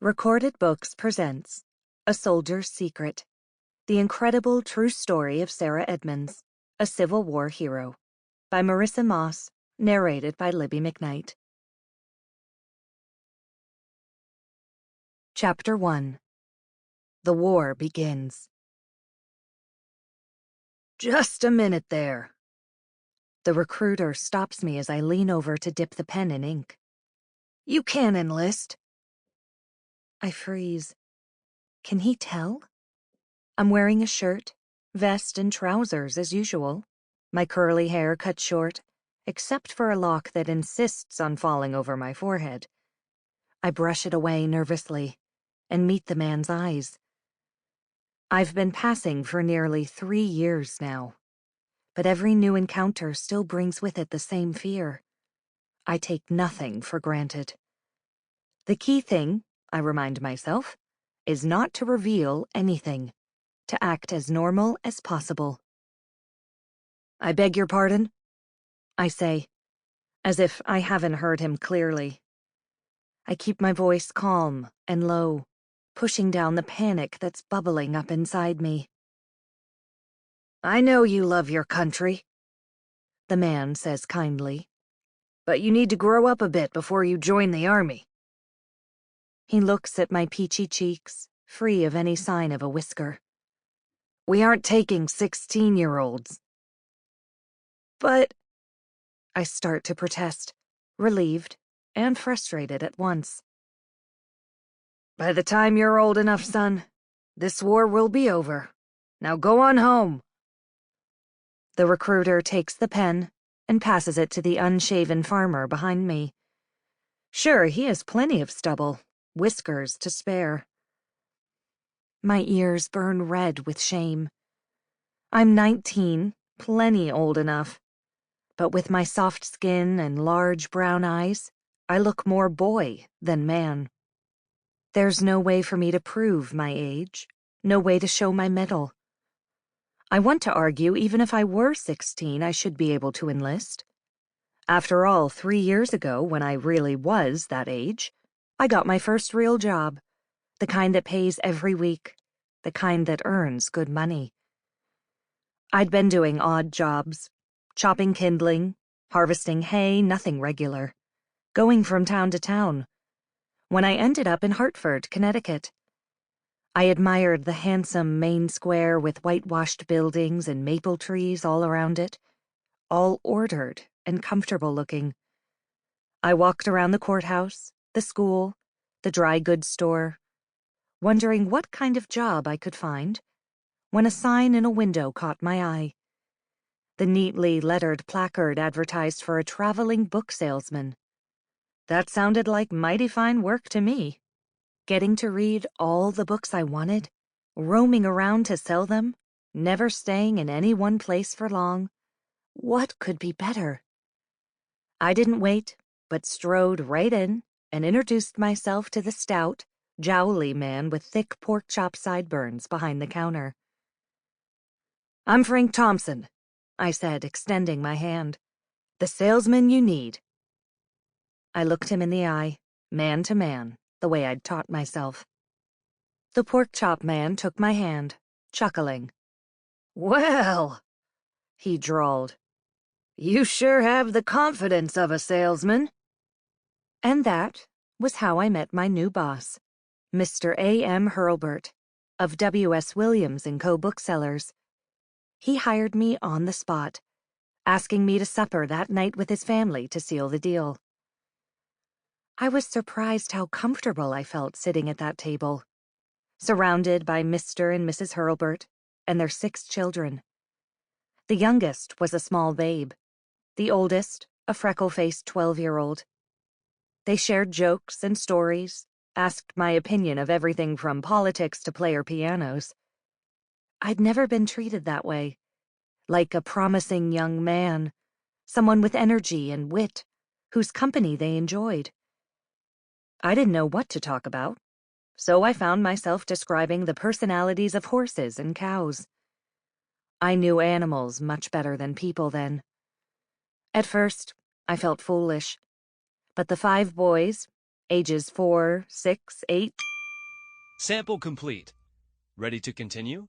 Recorded Books presents A Soldier's Secret, the incredible true story of Sarah Edmonds, a Civil War hero, by Marissa Moss, narrated by Libby Mcknight. Chapter 1. The War Begins. Just a minute there. The recruiter stops me as I lean over to dip the pen in ink. You can enlist. I freeze. Can he tell? I'm wearing a shirt, vest, and trousers as usual, my curly hair cut short, except for a lock that insists on falling over my forehead. I brush it away nervously and meet the man's eyes. I've been passing for nearly 3 years now, but every new encounter still brings with it the same fear. I take nothing for granted. The key thing, I remind myself, is not to reveal anything, to act as normal as possible. I beg your pardon, I say, as if I haven't heard him clearly. I keep my voice calm and low, pushing down the panic that's bubbling up inside me. I know you love your country, the man says kindly, but you need to grow up a bit before you join the army. He looks at my peachy cheeks, free of any sign of a whisker. We aren't taking 16-year-olds. But I start to protest, relieved and frustrated at once. By the time you're old enough, son, this war will be over. Now go on home. The recruiter takes the pen and passes it to the unshaven farmer behind me. Sure, he has plenty of stubble, whiskers to spare. My ears burn red with shame. I'm 19, plenty old enough. But with my soft skin and large brown eyes, I look more boy than man. There's no way for me to prove my age, no way to show my mettle. I want to argue even if I were 16, I should be able to enlist. After all, 3 years ago, when I really was that age, I got my first real job, the kind that pays every week, the kind that earns good money. I'd been doing odd jobs, chopping kindling, harvesting hay, nothing regular, going from town to town, when I ended up in Hartford, Connecticut. I admired the handsome main square with whitewashed buildings and maple trees all around it, all ordered and comfortable looking. I walked around the courthouse, the school, the dry goods store, wondering what kind of job I could find, when a sign in a window caught my eye. The neatly lettered placard advertised for a traveling book salesman. That sounded like mighty fine work to me. Getting to read all the books I wanted, roaming around to sell them, never staying in any one place for long. What could be better? I didn't wait, but strode right in and introduced myself to the stout, jowly man with thick pork chop sideburns behind the counter. I'm Frank Thompson, I said, extending my hand. The salesman you need. I looked him in the eye, man to man, the way I'd taught myself. The pork chop man took my hand, chuckling. Well, he drawled, you sure have the confidence of a salesman. And that was how I met my new boss, Mr. A.M. Hurlburt, of W.S. Williams & Co. Booksellers. He hired me on the spot, asking me to supper that night with his family to seal the deal. I was surprised how comfortable I felt sitting at that table, surrounded by Mr. and Mrs. Hurlburt and their 6 children. The youngest was a small babe, the oldest a freckle-faced 12-year-old. They shared jokes and stories, asked my opinion of everything from politics to player pianos. I'd never been treated that way, like a promising young man, someone with energy and wit, whose company they enjoyed. I didn't know what to talk about, so I found myself describing the personalities of horses and cows. I knew animals much better than people then. At first, I felt foolish, but the 5 boys, Ages 4, 6, 8. Sample complete. Ready to continue?